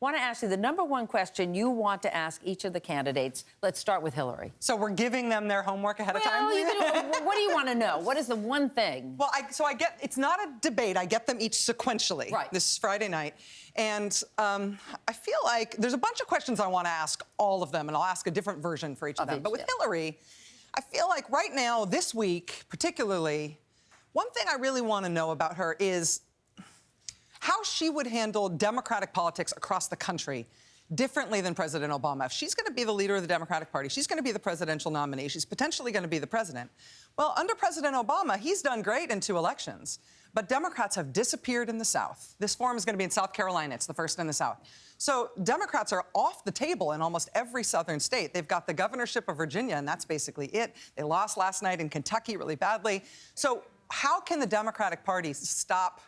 want to ask you the number one question you want to ask each of the candidates. Let's start with Hillary. So we're giving them their homework ahead of time? What do you want to know? What is the one thing? Well, I get, it's not a debate. I get them each sequentially. Right. This is Friday night. And I feel like there's a bunch of questions I want to ask all of them, and I'll ask a different version for each of them. But with Hillary, I feel like right now, this week particularly, one thing I really want to know about her is how she would handle Democratic politics across the country differently than President Obama. If she's going to be the leader of the Democratic Party, she's going to be the presidential nominee, she's potentially going to be the president. Well, under President Obama, he's done great in 2 elections, but Democrats have disappeared in the South. This forum is going to be in South Carolina. It's the first in the South. So Democrats are off the table in almost every southern state. They've got the governorship of Virginia, and that's basically it. They lost last night in Kentucky really badly. So how can the Democratic Party stop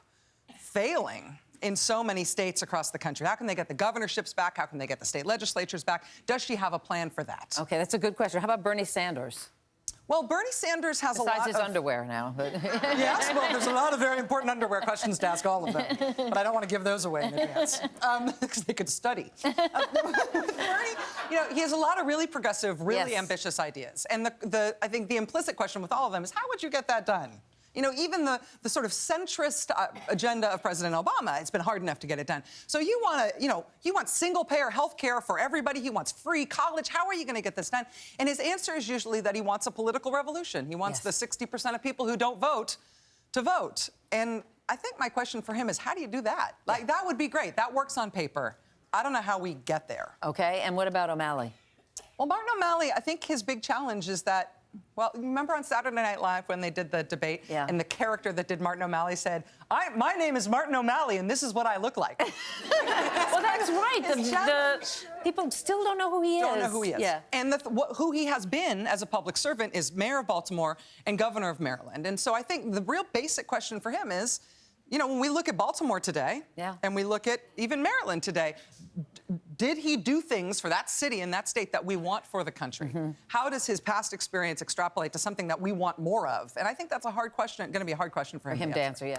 failing in so many states across the country? How can they get the governorships back? How can they get the state legislatures back? Does she have a plan for that? Okay, that's a good question. How about Bernie Sanders? Well, Bernie Sanders has a lot of... Besides his underwear now. But... Yes, well, there's a lot of very important underwear questions to ask all of them. But I don't want to give those away in advance, because they could study. Bernie, you know, he has a lot of really progressive, really ambitious ideas. And I think the implicit question with all of them is, how would you get that done? You know, even the sort of centrist agenda of President Obama, it's been hard enough to get it done. So you want to, you know, he wants single-payer health care for everybody. He wants free college. How are you going to get this done? And his answer is usually that he wants a political revolution. He wants the 60% of people who don't vote to vote. And I think my question for him is, how do you do that? Like, that would be great. That works on paper. I don't know how we get there. Okay, and what about O'Malley? Well, Martin O'Malley, I think his big challenge is that, well, remember on Saturday Night Live when they did the debate and the character that did Martin O'Malley said, my name is Martin O'Malley and this is what I look like. Well, that's right. The people still don't know who he is. Don't know who he is. Yeah. And who he has been as a public servant is mayor of Baltimore and governor of Maryland. And so I think the real basic question for him is, you know, when we look at Baltimore today and we look at even Maryland today, did he do things for that city and that state that we want for the country? How does his past experience extrapolate to something that we want more of? And I think that's a hard question, going to be a hard question for him to answer.